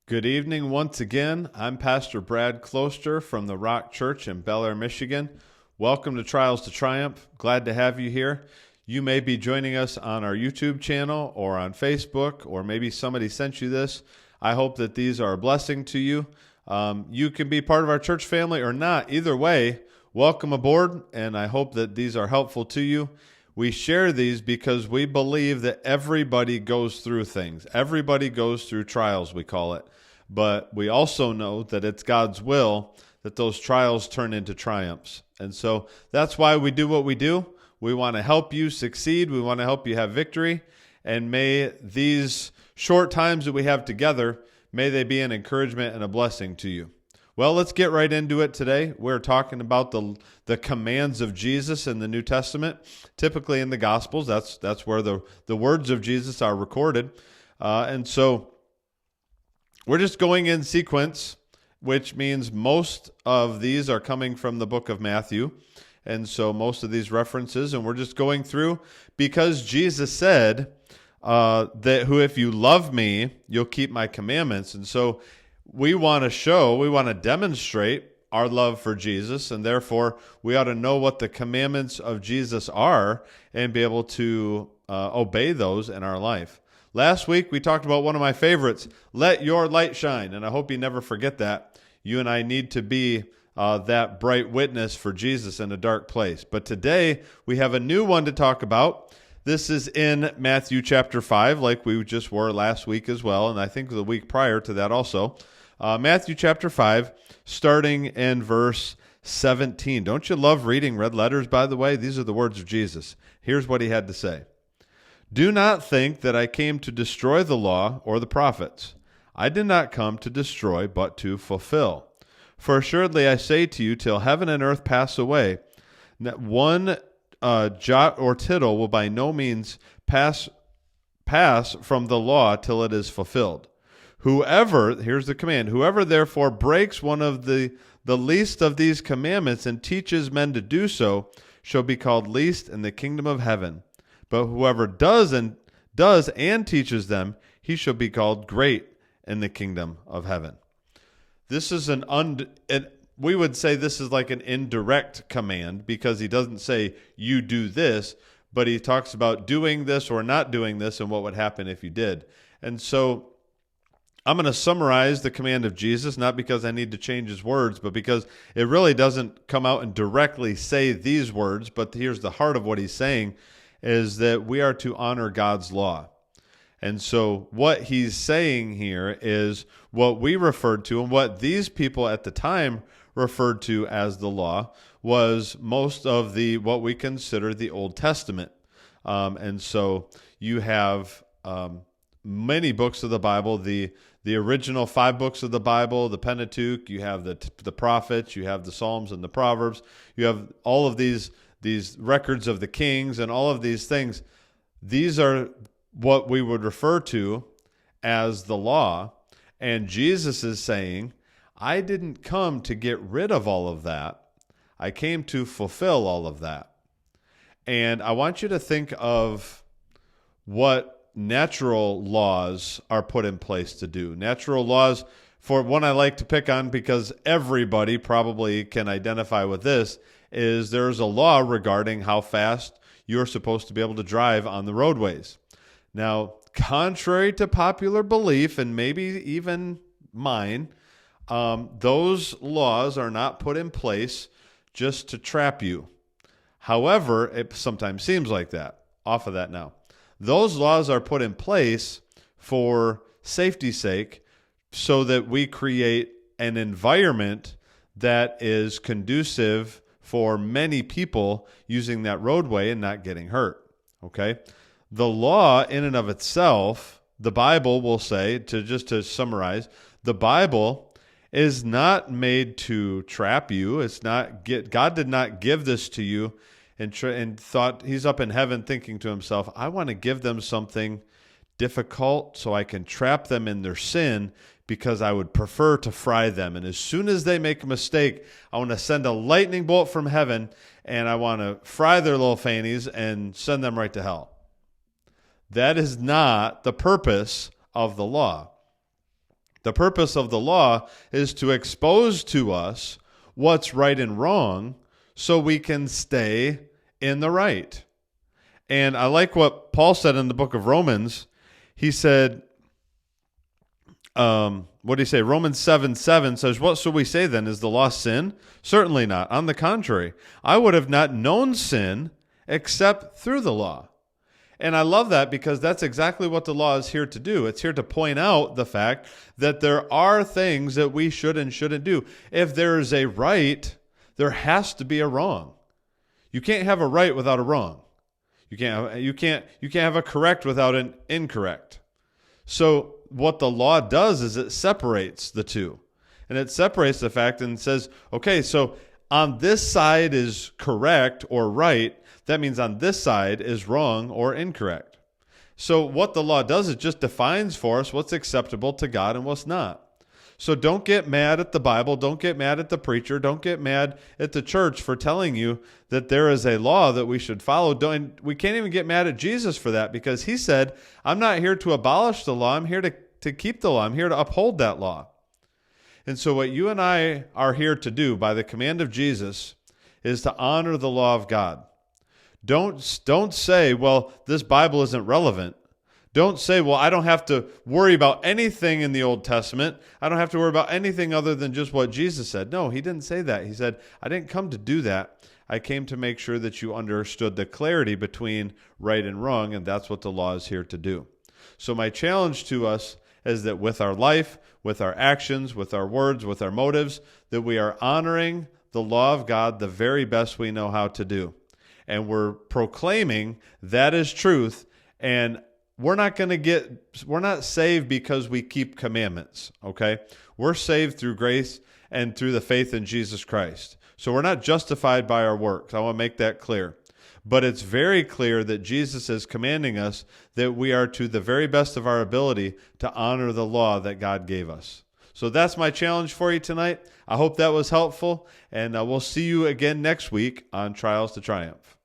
Good evening once again. I'm Pastor Brad Closter from the Rock Church in Bel Air, Michigan. Welcome to Trials to Triumph. Glad to have you here. You may be joining us on our YouTube channel or on Facebook, or maybe somebody sent you this. I hope that these are a blessing to you. You can be part of our church family or not. Either way, welcome aboard, and I hope that these are helpful to you. We share these because we believe that everybody goes through things. Everybody goes through trials, we call it. But we also know that it's God's will that those trials turn into triumphs. And so that's why we do what we do. We want to help you succeed. We want to help you have victory. And may these short times that we have together, may they be an encouragement and a blessing to you. Well, let's get right into it today. We're talking about the commands of Jesus in the New Testament. Typically in the Gospels, that's where the words of Jesus are recorded. And so we're just going in sequence, which means most of these are coming from the book of Matthew. And so most of these references, and we're just going through because Jesus said that if you love me, you'll keep my commandments. And so we want to demonstrate our love for Jesus, and therefore we ought to know what the commandments of Jesus are and be able to obey those in our life. Last week, we talked about one of my favorites, let your light shine, and I hope you never forget that. You and I need to be that bright witness for Jesus in a dark place. But today, we have a new one to talk about. This is in Matthew chapter 5, like we just were last week as well, and I think the week prior to that also. Matthew chapter 5, starting in verse 17. Don't you love reading red letters, by the way? These are the words of Jesus. Here's what he had to say. Do not think that I came to destroy the law or the prophets. I did not come to destroy, but to fulfill. For assuredly I say to you, till heaven and earth pass away, that one jot or tittle will by no means pass from the law till it is fulfilled. Whoever, here's the command, whoever therefore breaks one of the least of these commandments and teaches men to do so shall be called least in the kingdom of heaven. But whoever does and teaches them, he shall be called great in the kingdom of heaven. This is we would say this is like an indirect command because he doesn't say you do this, but he talks about doing this or not doing this and what would happen if you did. And so I'm going to summarize the command of Jesus, not because I need to change his words, but because it really doesn't come out and directly say these words, but here's the heart of what he's saying, is that we are to honor God's law. And so what he's saying here is what we referred to and what these people at the time referred to as the law was most of what we consider the Old Testament. And so you have many books of the Bible, the original 5 books of the Bible, the Pentateuch, you have the prophets, you have the Psalms and the Proverbs, you have all of these records of the kings and all of these things. These are what we would refer to as the law. And Jesus is saying, I didn't come to get rid of all of that. I came to fulfill all of that. And I want you to think of what natural laws are put in place to do. Natural laws, for one I like to pick on because everybody probably can identify with this, is there's a law regarding how fast you're supposed to be able to drive on the roadways. Now, contrary to popular belief, and maybe even mine, those laws are not put in place just to trap you. However, it sometimes seems like that. Off of that now. Those laws are put in place for safety's sake so that we create an environment that is conducive for many people using that roadway and not getting hurt. Okay? The law in and of itself, the Bible will say, to summarize, the Bible is not made to trap you. God did not give this to you and thought he's up in heaven thinking to himself, I want to give them something difficult so I can trap them in their sin because I would prefer to fry them. And as soon as they make a mistake, I want to send a lightning bolt from heaven and I want to fry their little fannies and send them right to hell. That is not the purpose of the law. The purpose of the law is to expose to us what's right and wrong so we can stay in the right. And I like what Paul said in the book of Romans. He said, what did he say? Romans 7:7 says, what shall we say then? Is the law sin? Certainly not. On the contrary, I would have not known sin except through the law. And I love that because that's exactly what the law is here to do. It's here to point out the fact that there are things that we should and shouldn't do. If there is a right, there has to be a wrong. You can't have a right without a wrong. You can't have a correct without an incorrect. So what the law does is it separates the two. And it separates the fact and says, okay, so on this side is correct or right. That means on this side is wrong or incorrect. So what the law does is just defines for us what's acceptable to God and what's not. So don't get mad at the Bible. Don't get mad at the preacher. Don't get mad at the church for telling you that there is a law that we should follow. We can't even get mad at Jesus for that because he said, I'm not here to abolish the law. I'm here to keep the law. I'm here to uphold that law. And so what you and I are here to do by the command of Jesus is to honor the law of God. Don't say, well, this Bible isn't relevant. Don't say, well, I don't have to worry about anything in the Old Testament. I don't have to worry about anything other than just what Jesus said. No, he didn't say that. He said, I didn't come to do that. I came to make sure that you understood the clarity between right and wrong, and that's what the law is here to do. So my challenge to us is that with our life, with our actions, with our words, with our motives, that we are honoring the law of God the very best we know how to do. And we're proclaiming that is truth, and we're not saved because we keep commandments, okay? We're saved through grace and through the faith in Jesus Christ. So we're not justified by our works. I want to make that clear. But it's very clear that Jesus is commanding us that we are to the very best of our ability to honor the law that God gave us. So that's my challenge for you tonight. I hope that was helpful, and we'll see you again next week on Trials to Triumph.